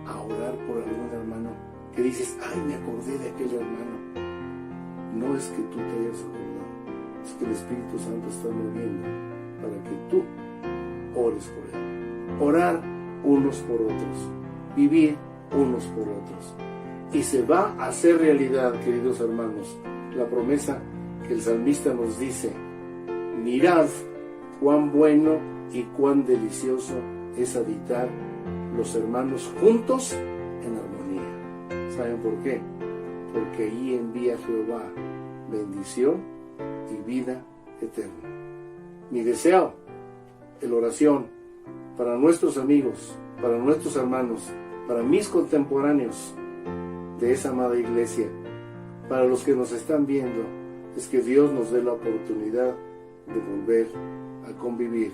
a orar por algún hermano que dices, ay, me acordé de aquel hermano? No es que tú te hayas acordado, es que el Espíritu Santo está moviendo para que tú ores por él. Orar unos por otros, vivir unos por otros. Y se va a hacer realidad, queridos hermanos, la promesa que el salmista nos dice: mirad cuán bueno y cuán delicioso es habitar los hermanos juntos en armonía. ¿Saben por qué? Porque ahí envía Jehová bendición y vida eterna. Mi deseo, la oración para nuestros amigos, para nuestros hermanos, para mis contemporáneos de esa amada iglesia, para los que nos están viendo, es que Dios nos dé la oportunidad de volver a convivir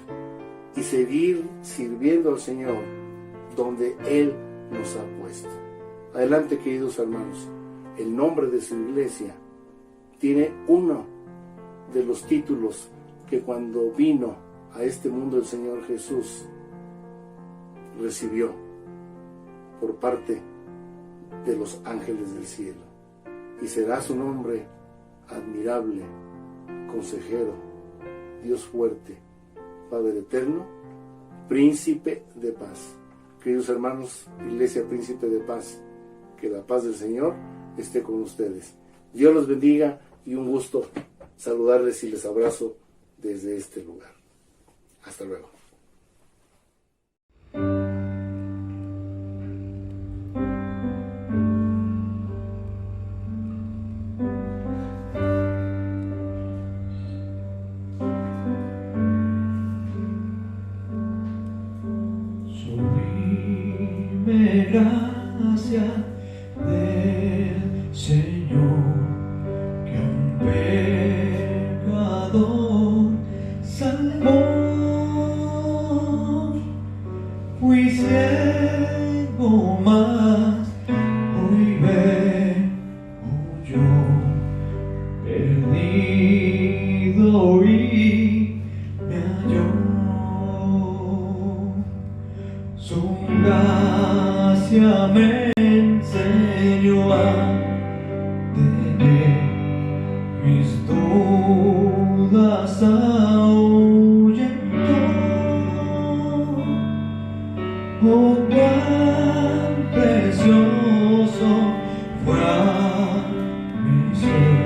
y seguir sirviendo al Señor donde Él nos ha puesto. Adelante, queridos hermanos. El nombre de su iglesia tiene uno de los títulos que cuando vino a este mundo el Señor Jesús recibió por parte de los ángeles del cielo. Y será su nombre admirable, consejero, Dios fuerte, Padre eterno, príncipe de paz. Queridos hermanos, Iglesia Príncipe de Paz, que la paz del Señor esté con ustedes. Dios los bendiga y un gusto saludarles y les abrazo desde este lugar. Hasta luego. Sublime gracia del Señor, que un pecador salvó. Fui ciego, mas hoy veo yo, perdido y me halló. Su gracia me enseñó a tener mis dudas ahuyentó. Oh, cuán precioso fue a mi ser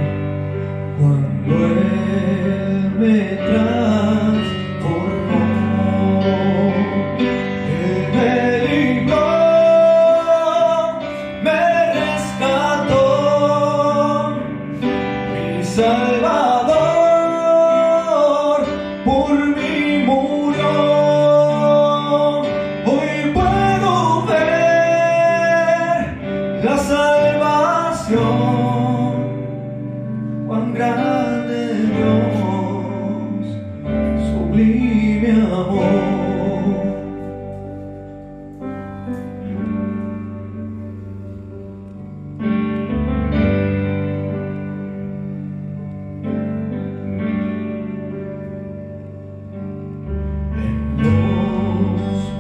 cuando Él me transformó. Él me libró, me rescató, mi Salvador por mí murió. Hoy puedo ver la salvación, cuán grande Dios, sublime amor.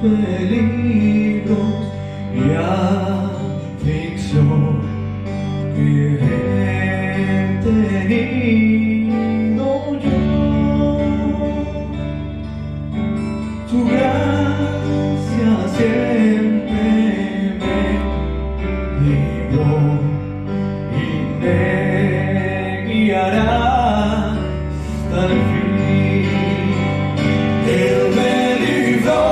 Peligros y aflicción que he tenido yo, su gracia siempre me libró y me guiará hasta el fin. Él me libró,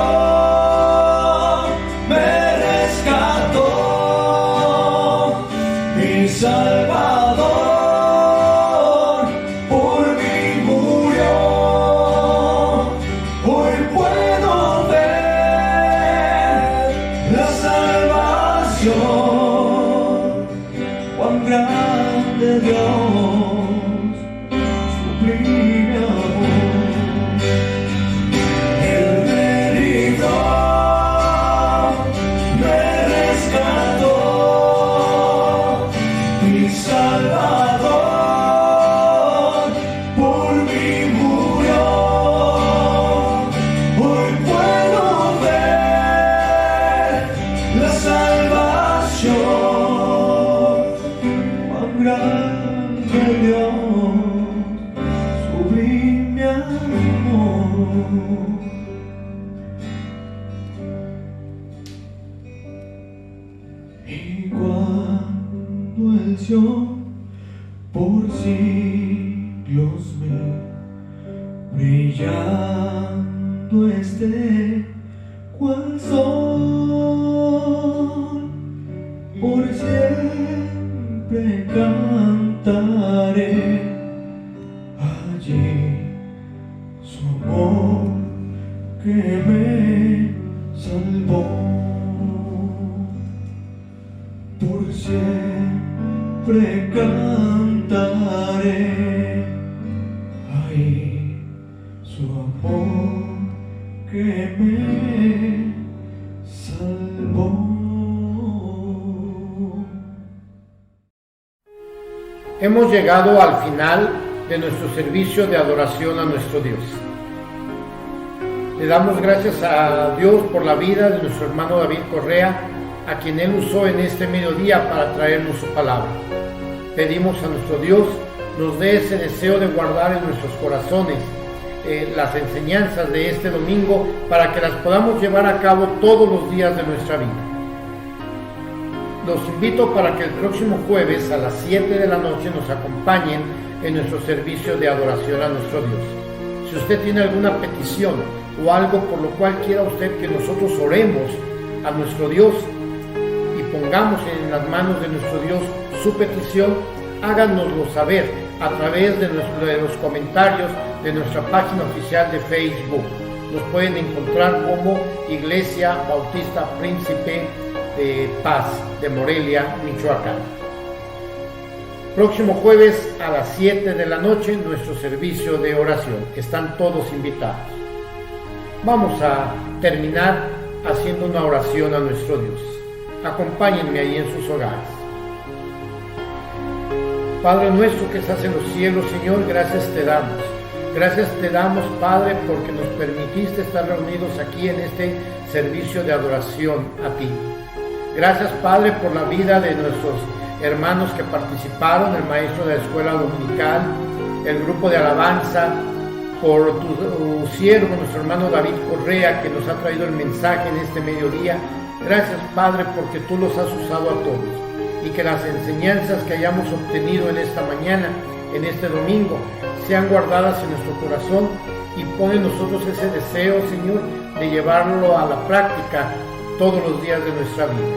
Salvador por mí murió. Hoy puedo ver la salvación, cuán grande Dios, sublime amor. Él me libró, me rescató, Salvador por mí murió. Hoy puedo ver la salvación, cuán grande Dios, sublime amor. Y cuando el Señor por siglos mil brillando esté cual sol, por siempre cantaré allí su amor que me salvó. Por siempre cantaré su amor que me salvó. Hemos llegado al final de nuestro servicio de adoración a nuestro Dios. Le damos gracias a Dios por la vida de nuestro hermano David Correa, a quien Él usó en este mediodía para traernos su palabra. Pedimos a nuestro Dios nos dé ese deseo de guardar en nuestros corazones las enseñanzas de este domingo para que las podamos llevar a cabo todos los días de nuestra vida. Los invito para que el próximo jueves a las 7 de la noche nos acompañen en nuestro servicio de adoración a nuestro Dios. Si usted tiene alguna petición o algo por lo cual quiera usted que nosotros oremos a nuestro Dios y pongamos en las manos de nuestro Dios su petición, háganoslo saber a través de los comentarios de nuestra página oficial de Facebook. Nos pueden encontrar como Iglesia Bautista Príncipe de Paz de Morelia, Michoacán. Próximo jueves a las 7 de la noche nuestro servicio de oración. Están todos invitados. Vamos a terminar haciendo una oración a nuestro Dios. Acompáñenme ahí en sus hogares. Padre nuestro que estás en los cielos, Señor, gracias te damos. Gracias te damos, Padre, porque nos permitiste estar reunidos aquí en este servicio de adoración a ti. Gracias, Padre, por la vida de nuestros hermanos que participaron, el maestro de la escuela dominical, el grupo de alabanza, por tu siervo, nuestro hermano David Correa, que nos ha traído el mensaje en este mediodía. Gracias, Padre, porque tú los has usado a todos y que las enseñanzas que hayamos obtenido en esta mañana, en este domingo, sean guardadas en nuestro corazón y pon en nosotros ese deseo, Señor, de llevarlo a la práctica todos los días de nuestra vida.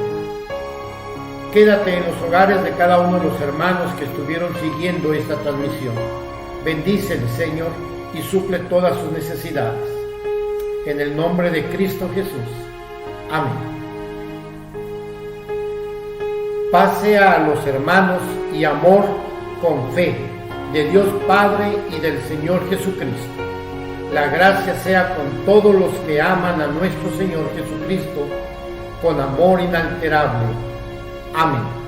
Quédate en los hogares de cada uno de los hermanos que estuvieron siguiendo esta transmisión. Bendíceles, Señor, y suple todas sus necesidades. En el nombre de Cristo Jesús. Amén. Paz sea a los hermanos y amor con fe de Dios Padre y del Señor Jesucristo. La gracia sea con todos los que aman a nuestro Señor Jesucristo con amor inalterable. Amén.